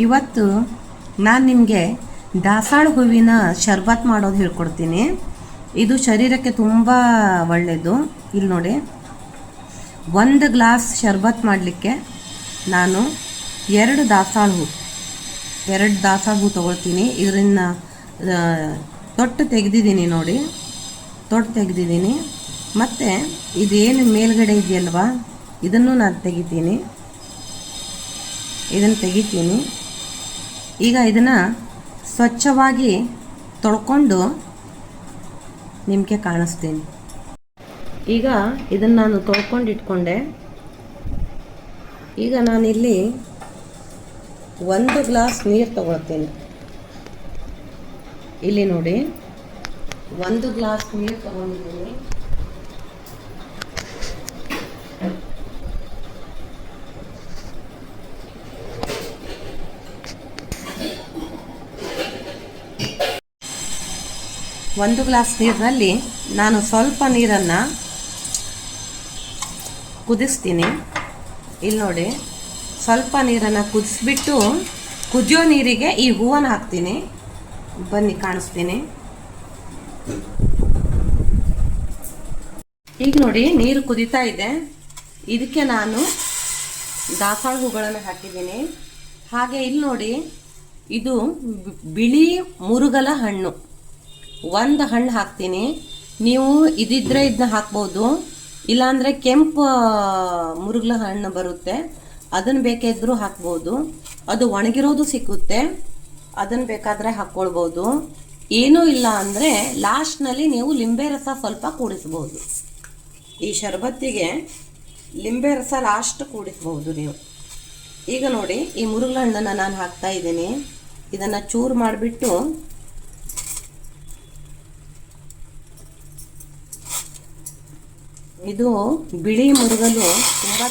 ಇವತ್ತು ನಾನು ನಿಮಗೆ ದಾಸಾಳ ಹೂವಿನ ಶರ್ಬತ್ ಮಾಡೋದು ಹೇಳ್ಕೊಡ್ತೀನಿ. ಇದು ಶರೀರಕ್ಕೆ ತುಂಬ ಒಳ್ಳೆಯದು. ಇಲ್ಲಿ ನೋಡಿ, 1 ಗ್ಲಾಸ್ ಶರ್ಬತ್ ಮಾಡಲಿಕ್ಕೆ ನಾನು 2 ದಾಸಾಳ ಹೂ ತೊಗೊಳ್ತೀನಿ. ಇದರಿಂದ ತೊಟ್ಟು ತೆಗೆದಿದ್ದೀನಿ ನೋಡಿ, ತೊಟ್ಟು ತೆಗೆದಿದ್ದೀನಿ. ಮತ್ತು ಇದೇನು ಮೇಲ್ಗಡೆ ಇದೆಯಲ್ವಾ, ಇದನ್ನು ನಾನು ತೆಗಿತೀನಿ. ಈಗ ಇದನ್ನು ಸ್ವಚ್ಛವಾಗಿ ತೊಳ್ಕೊಂಡು ನಿಮಗೆ ಕಾಣಿಸ್ತೀನಿ. ಈಗ ಇದನ್ನು ನಾನು ತೊಳ್ಕೊಂಡು ಇಟ್ಕೊಂಡೆ. ಈಗ ನಾನಿಲ್ಲಿ 1 ಗ್ಲಾಸ್ ನೀರು ತಗೊಳ್ತೀನಿ. ಇಲ್ಲಿ ನೋಡಿ, 1 ಗ್ಲಾಸ್ ನೀರು ತಗೊಂಡಿದ್ದೀನಿ. ಒಂದು ಗ್ಲಾಸ್ ನೀರಿನಲ್ಲಿ ನಾನು ಸ್ವಲ್ಪ ನೀರನ್ನು ಕುದಿಸ್ತೀನಿ. ಇಲ್ಲಿ ನೋಡಿ, ಸ್ವಲ್ಪ ನೀರನ್ನು ಕುದಿಸ್ಬಿಟ್ಟು ಕುದಿಯೋ ನೀರಿಗೆ ಈ ಹೂವನ್ನು ಹಾಕ್ತೀನಿ. ಬನ್ನಿ ಕಾಣಿಸ್ತೀನಿ. ಈಗ ನೋಡಿ, ನೀರು ಕುದೀತಾ ಇದೆ. ಇದಕ್ಕೆ ನಾನು ದಾಸಾಳ ಹೂಗಳನ್ನು ಹಾಕಿದ್ದೀನಿ. ಹಾಗೆ ಇಲ್ಲಿ ನೋಡಿ, ಇದು ಬಿಳಿ ಮುರುಗಲ ಹಣ್ಣು, 1 ಹಣ್ಣು ಹಾಕ್ತೀನಿ. ನೀವು ಇದಿದ್ರೆ ಇದನ್ನ ಹಾಕ್ಬೋದು, ಇಲ್ಲಾಂದರೆ ಕೆಂಪು ಮುರುಗಲ ಹಣ್ಣು ಬರುತ್ತೆ, ಅದನ್ನು ಬೇಕಾದ್ರೂ ಹಾಕ್ಬೋದು. ಅದು ಒಣಗಿರೋದು ಸಿಕ್ಕುತ್ತೆ, ಅದನ್ನು ಬೇಕಾದರೆ ಹಾಕ್ಕೊಳ್ಬೋದು. ಏನೂ ಇಲ್ಲ ಅಂದರೆ ಲಾಸ್ಟ್ನಲ್ಲಿ ನೀವು ಲಿಂಬೆ ರಸ ಸ್ವಲ್ಪ ಕೂಡಿಸ್ಬೋದು. ಈ ಶರ್ಬತ್ತಿಗೆ ಲಿಂಬೆ ರಸ ಲಾಸ್ಟ್ ಕೂಡಿಸ್ಬೋದು ನೀವು. ಈಗ ನೋಡಿ, ಈ ಮುರುಗಲ ಹಣ್ಣನ್ನು ನಾನು ಹಾಕ್ತಾ ಇದ್ದೀನಿ. ಇದನ್ನು ಚೂರು ಮಾಡಿಬಿಟ್ಟು ಇದು ಬಿಳಿ ಮುರುಗಲು ತುಂಬ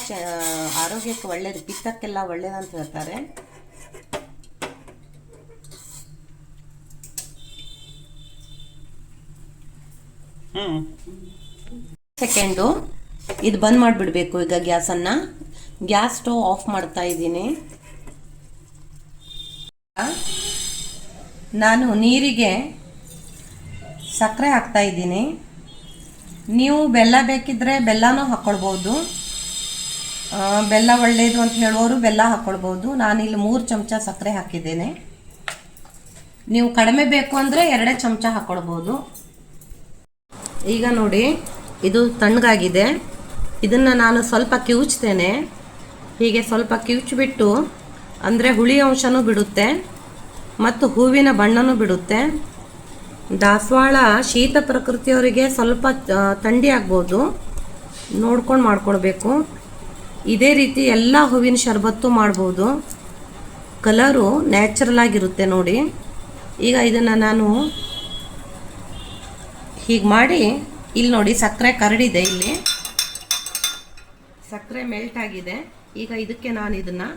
ಆರೋಗ್ಯಕ್ಕೆ ಒಳ್ಳೆಯದು, ಪಿತ್ತಕ್ಕೆಲ್ಲ ಒಳ್ಳೆಯದಂತ ಹೇಳ್ತಾರೆ. ಸೆಕೆಂಡು ಇದು ಬಂದ್ ಮಾಡಿಬಿಡಬೇಕು. ಈಗ ಗ್ಯಾಸ್ ಸ್ಟವ್ ಆಫ್ ಮಾಡ್ತಾ ಇದ್ದೀನಿ. ನಾನು ನೀರಿಗೆ ಸಕ್ಕರೆ ಹಾಕ್ತಾ ಇದ್ದೀನಿ. ನೀವು ಬೆಲ್ಲ ಬೇಕಿದ್ರೆ ಬೆಲ್ಲನೂ ಹಾಕ್ಕೊಳ್ಬೋದು. ಬೆಲ್ಲ ಒಳ್ಳೆಯದು ಅಂತ ಹೇಳೋರು ಬೆಲ್ಲ ಹಾಕ್ಕೊಳ್ಬೋದು. ನಾನಿಲ್ಲಿ 3 ಚಮಚ ಸಕ್ಕರೆ ಹಾಕಿದ್ದೇನೆ. ನೀವು ಕಡಿಮೆ ಬೇಕು ಅಂದರೆ 2 ಚಮಚ ಹಾಕ್ಕೊಳ್ಬೋದು. ಈಗ ನೋಡಿ, ಇದು ತಣ್ಣಗಾಗಿದೆ. ಇದನ್ನು ನಾನು ಸ್ವಲ್ಪ ಕಿವುಚ್ತೇನೆ. ಹೀಗೆ ಸ್ವಲ್ಪ ಕಿವುಚ್ಬಿಟ್ಟು, ಅಂದರೆ ಹುಳಿ ಅಂಶನೂ ಬಿಡುತ್ತೆ ಮತ್ತು ಹೂವಿನ ಬಣ್ಣನೂ ಬಿಡುತ್ತೆ. ದಾಸವಾಳ ಶೀತ ಪ್ರಕೃತಿಯವರಿಗೆ ಸ್ವಲ್ಪ ಥಂಡಿ ಆಗ್ಬೋದು, ನೋಡ್ಕೊಂಡು ಮಾಡ್ಕೊಳ್ಬೇಕು. ಇದೇ ರೀತಿ ಎಲ್ಲ ಹೂವಿನ ಶರ್ಬತ್ತು ಮಾಡ್ಬೋದು. ಕಲರು ನ್ಯಾಚುರಲ್ ಆಗಿರುತ್ತೆ ನೋಡಿ. ಈಗ ಇದನ್ನು ನಾನು ಹೀಗೆ ಮಾಡಿ, ಇಲ್ಲಿ ನೋಡಿ ಸಕ್ಕರೆ ಕರಡಿದೆ, ಇಲ್ಲಿ ಸಕ್ಕರೆ ಮೆಲ್ಟ್ ಆಗಿದೆ. ಈಗ ಇದಕ್ಕೆ ನಾನು ಇದನ್ನು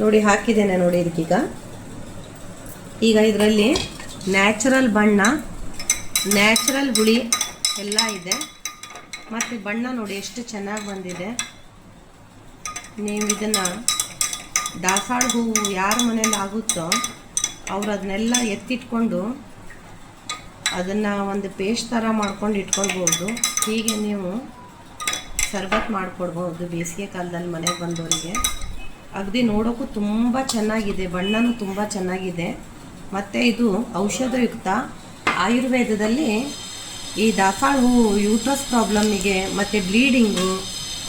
ನೋಡಿ ಹಾಕಿದ್ದೇನೆ ನೋಡಿ. ಇದಕ್ಕೀಗ ಇದರಲ್ಲಿ ನ್ಯಾಚುರಲ್ ಬಣ್ಣ, ನ್ಯಾಚುರಲ್ ಹುಳಿ ಎಲ್ಲ ಇದೆ. ಮತ್ತು ಬಣ್ಣ ನೋಡಿ ಎಷ್ಟು ಚೆನ್ನಾಗಿ ಬಂದಿದೆ. ನೀವು ಇದನ್ನು ದಾಸಾಳ ಹೂವು ಯಾರ ಮನೇಲಿ ಆಗುತ್ತೋ ಅವರು ಅದನ್ನೆಲ್ಲ ಎತ್ತಿಟ್ಕೊಂಡು ಅದನ್ನು ಒಂದು ಪೇಸ್ಟ್ ಥರ ಮಾಡ್ಕೊಂಡು ಇಟ್ಕೊಳ್ಬೋದು. ಹೀಗೆ ನೀವು ಶರ್ಬತ್ ಮಾಡಿಕೊಡ್ಬೋದು ಬೇಸಿಗೆ ಕಾಲದಲ್ಲಿ ಮನೆಗೆ ಬಂದವರಿಗೆ. ಅಗದಿ ನೋಡೋಕ್ಕೂ ತುಂಬ ಚೆನ್ನಾಗಿದೆ, ಬಣ್ಣನೂ ತುಂಬ ಚೆನ್ನಾಗಿದೆ. ಮತ್ತು ಇದು ಔಷಧಯುಕ್ತ. ಆಯುರ್ವೇದದಲ್ಲಿ ಈ ದಾಸಾಳ ಹೂವು ಯೂಟ್ರಸ್ ಪ್ರಾಬ್ಲಮ್ಮಿಗೆ ಮತ್ತು ಬ್ಲೀಡಿಂಗು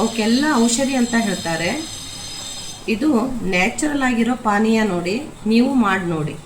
ಅವಕ್ಕೆಲ್ಲ ಔಷಧಿ ಅಂತ ಹೇಳ್ತಾರೆ. ಇದು ನ್ಯಾಚುರಲ್ ಆಗಿರೋ ಪಾನೀಯ ನೋಡಿ, ನೀವು ಮಾಡಿ ನೋಡಿ.